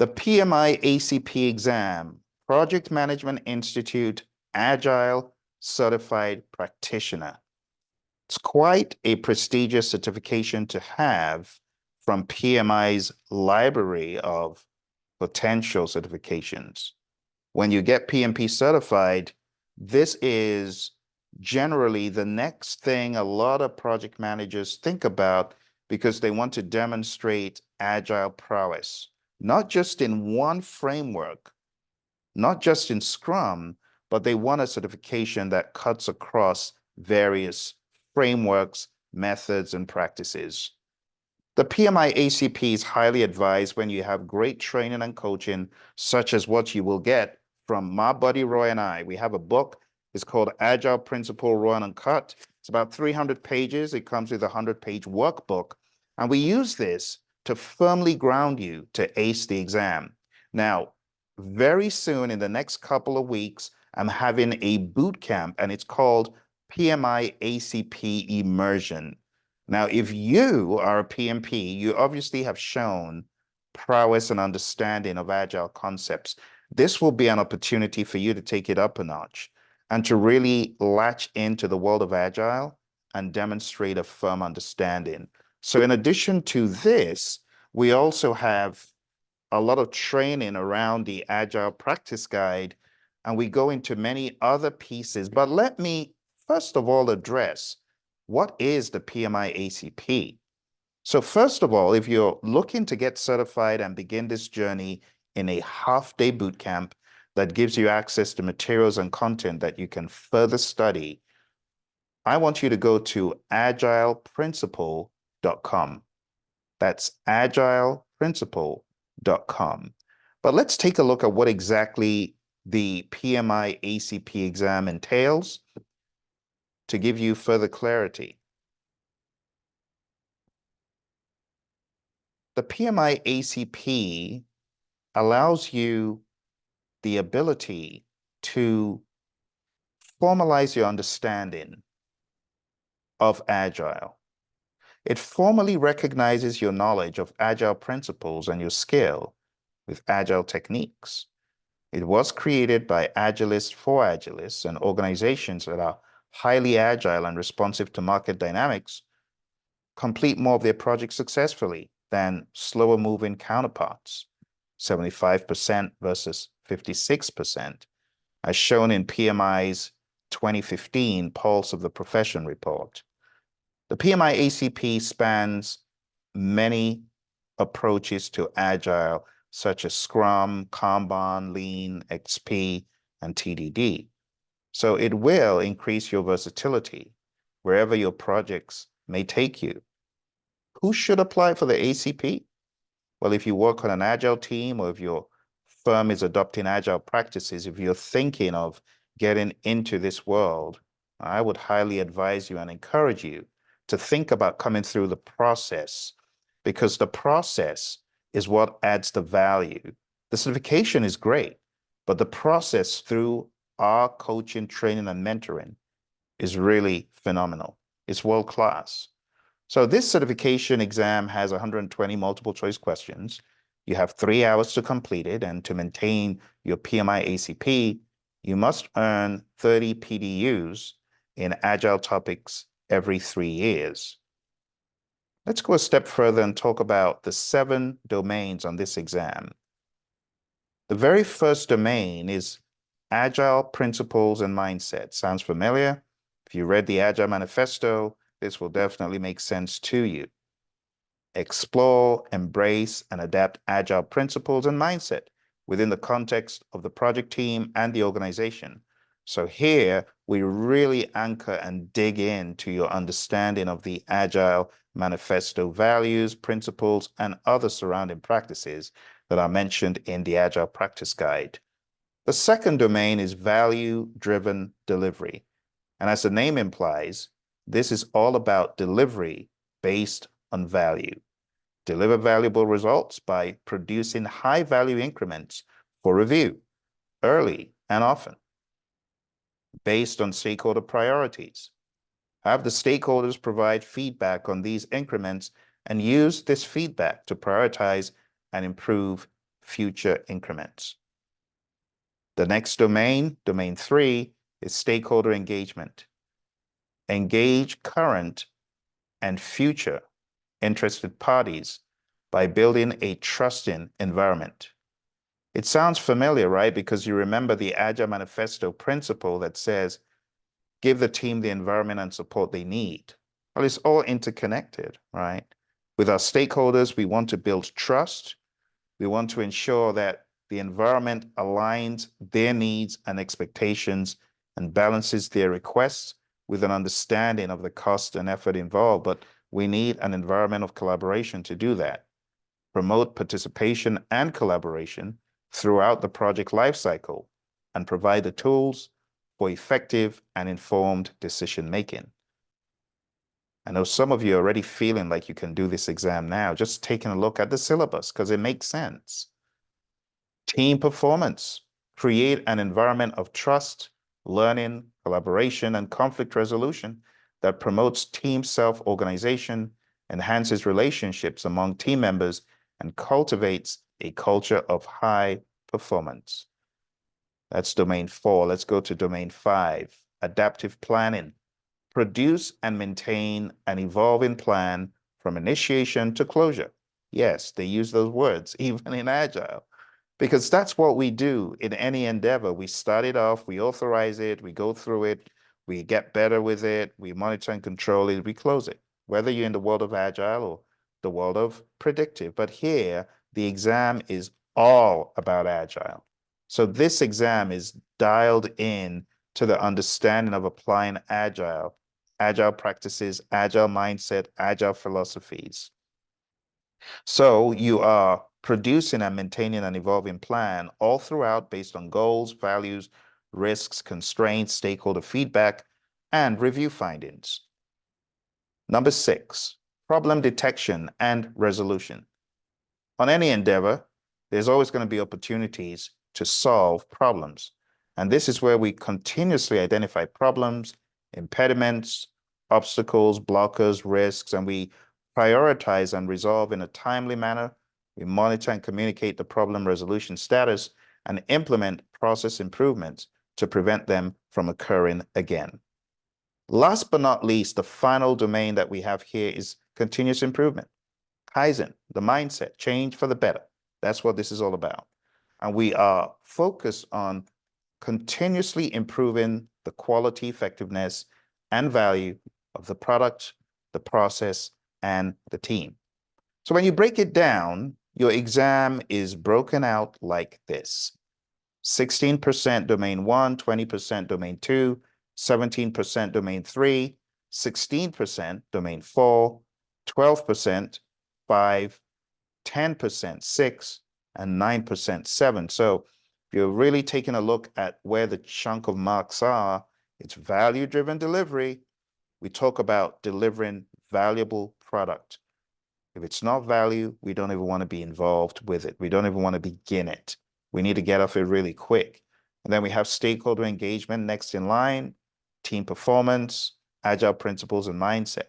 The PMI-ACP exam, Project Management Institute Agile Certified Practitioner. It's quite a prestigious certification to have from PMI's library of potential certifications. When you get PMP certified, this is generally the next thing a lot of project managers think about because they want to demonstrate agile prowess, not just in one framework, not just in Scrum, but they want a certification that cuts across various frameworks, methods, and practices. The PMI-ACP is highly advised when you have great training and coaching, such as what you will get from my buddy Roy and I. We have a book. It's called Agile Principle Run and Cut. It's about 300 pages. It comes with a 100-page workbook. And we use this to firmly ground you to ace the exam. Now, very soon in the next couple of weeks, I'm having a boot camp, and it's called PMI-ACP Immersion. Now, if you are a PMP, you obviously have shown prowess and understanding of Agile concepts. This will be an opportunity for you to take it up a notch and to really latch into the world of Agile and demonstrate a firm understanding. So in addition to this, we also have a lot of training around the Agile Practice Guide, and we go into many other pieces. But let me first of all address what is the PMI-ACP. So first of all, if you're looking to get certified and begin this journey in a half-day boot camp that gives you access to materials and content that you can further study, I want you to go to agileprinciple.com. That's agileprinciple.com. But let's take a look at what exactly the PMI-ACP exam entails to give you further clarity. The PMI-ACP allows you the ability to formalize your understanding of Agile. It formally recognizes your knowledge of Agile principles and your skill with Agile techniques. It was created by Agilists for Agilists, and organizations that are highly agile and responsive to market dynamics complete more of their projects successfully than slower moving counterparts, 75% versus 56%, as shown in PMI's 2015 Pulse of the Profession report. The PMI-ACP spans many approaches to Agile, such as Scrum, Kanban, Lean, XP, and TDD. So it will increase your versatility wherever your projects may take you. Who should apply for the ACP? Well, if you work on an Agile team, or if your firm is adopting Agile practices, if you're thinking of getting into this world, I would highly advise you and encourage you to think about coming through the process, because the process is what adds the value. The certification is great, but the process through our coaching, training, and mentoring is really phenomenal. It's world-class. So this certification exam has 120 multiple choice questions. You have 3 hours to complete it, and to maintain your PMI-ACP, you must earn 30 PDUs in Agile topics every 3 years. Let's go a step further and talk about the 7 domains on this exam. The very first domain is Agile Principles and Mindset. Sounds familiar? If you read the Agile Manifesto, this will definitely make sense to you. Explore, embrace, and adapt Agile principles and mindset within the context of the project team and the organization. So here, we really anchor and dig into your understanding of the Agile Manifesto values, principles, and other surrounding practices that are mentioned in the Agile Practice Guide. The second domain is value-driven delivery. And as the name implies, this is all about delivery based on value. Deliver valuable results by producing high-value increments for review, early and often, based on stakeholder priorities. Have the stakeholders provide feedback on these increments and use this feedback to prioritize and improve future increments. The next domain, domain 3, is stakeholder engagement. Engage current and future interested parties by building a trusting environment. It sounds familiar, right? Because you remember the Agile Manifesto principle that says, give the team the environment and support they need. Well, it's all interconnected, right? With our stakeholders, we want to build trust. We want to ensure that the environment aligns their needs and expectations and balances their requests with an understanding of the cost and effort involved. But we need an environment of collaboration to do that. Promote participation and collaboration throughout the project lifecycle and provide the tools for effective and informed decision-making. I know some of you are already feeling like you can do this exam now, just taking a look at the syllabus because it makes sense. Team performance. Create an environment of trust, learning, collaboration, and conflict resolution that promotes team self-organization, enhances relationships among team members, and cultivates a culture of high performance. That's domain 4. Let's go to domain 5, adaptive planning. Produce and maintain an evolving plan from initiation to closure. Yes, they use those words, even in Agile, because that's what we do in any endeavor. We start it off, we authorize it, we go through it, we get better with it, we monitor and control it, we close it, whether you're in the world of Agile or the world of predictive. But here, the exam is all about Agile. So this exam is dialed in to the understanding of applying Agile practices, Agile mindset, Agile philosophies. So you are producing and maintaining an evolving plan all throughout based on goals, values, risks, constraints, stakeholder feedback, and review findings. Number 6, problem detection and resolution. On any endeavor, there's always going to be opportunities to solve problems. And this is where we continuously identify problems, impediments, obstacles, blockers, risks, and we prioritize and resolve in a timely manner. We monitor and communicate the problem resolution status and implement process improvements to prevent them from occurring again. Last but not least, the final domain that we have here is continuous improvement. Kaizen, the mindset, change for the better. That's what this is all about. And we are focused on continuously improving the quality, effectiveness, and value of the product, the process, and the team. So when you break it down, your exam is broken out like this: 16% domain 1, 20% domain 2, 17% domain 3, 16% domain 4, 12% 5, 10% 6, and 9% 7. So if you're really taking a look at where the chunk of marks are, it's value-driven delivery. We talk about delivering valuable product. If it's not value, we don't even want to be involved with it. We don't even want to begin it. We need to get off it really quick. And then we have stakeholder engagement next in line, team performance, agile principles, and mindset.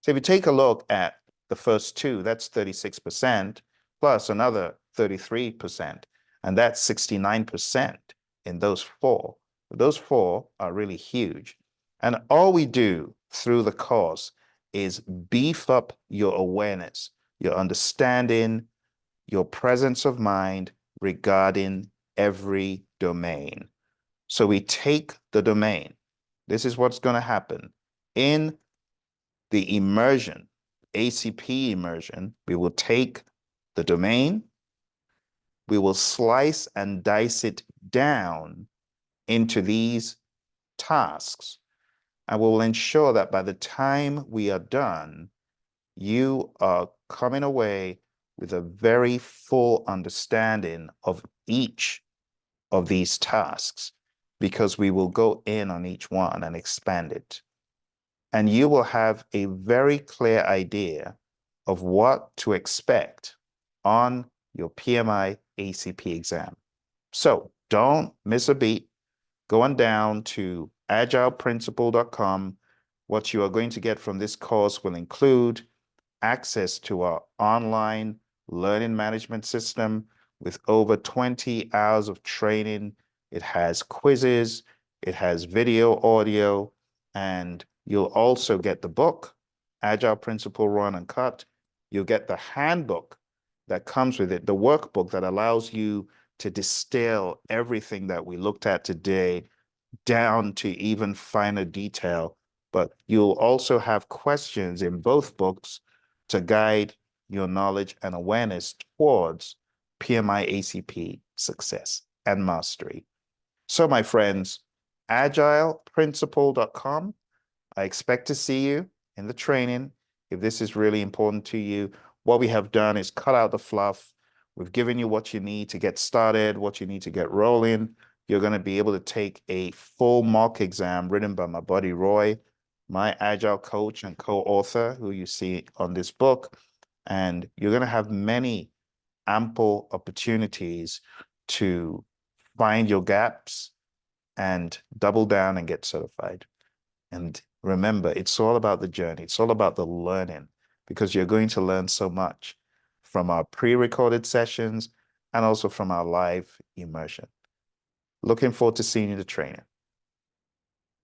So if you take a look at the first two, that's 36% plus another 33%, and that's 69% in those four. Those four are really huge. And all we do through the course is beef up your awareness, your understanding, your presence of mind regarding every domain. So we take the domain. This is what's going to happen. In the immersion, ACP immersion, we will take the domain, we will slice and dice it down into these tasks, and we will ensure that by the time we are done, you are coming away with a very full understanding of each of these tasks, because we will go in on each one and expand it. And you will have a very clear idea of what to expect on your PMI-ACP exam. So don't miss a beat. Go on down to agileprinciple.com. What you are going to get from this course will include access to our online learning management system with over 20 hours of training. It has quizzes, it has video, audio, and you'll also get the book, Agile Principle Run and Cut. You'll get the handbook that comes with it, the workbook that allows you to distill everything that we looked at today down to even finer detail. But you'll also have questions in both books to guide your knowledge and awareness towards PMI-ACP success and mastery. So, my friends, agileprinciple.com. I expect to see you in the training. If this is really important to you, what we have done is cut out the fluff. We've given you what you need to get started, what you need to get rolling. You're going to be able to take a full mock exam written by my buddy Roy, my Agile coach and co-author, who you see on this book. And you're going to have many ample opportunities to find your gaps and double down and get certified. And remember, it's all about the journey. It's all about the learning, because you're going to learn so much from our pre-recorded sessions and also from our live immersion. Looking forward to seeing you in the training.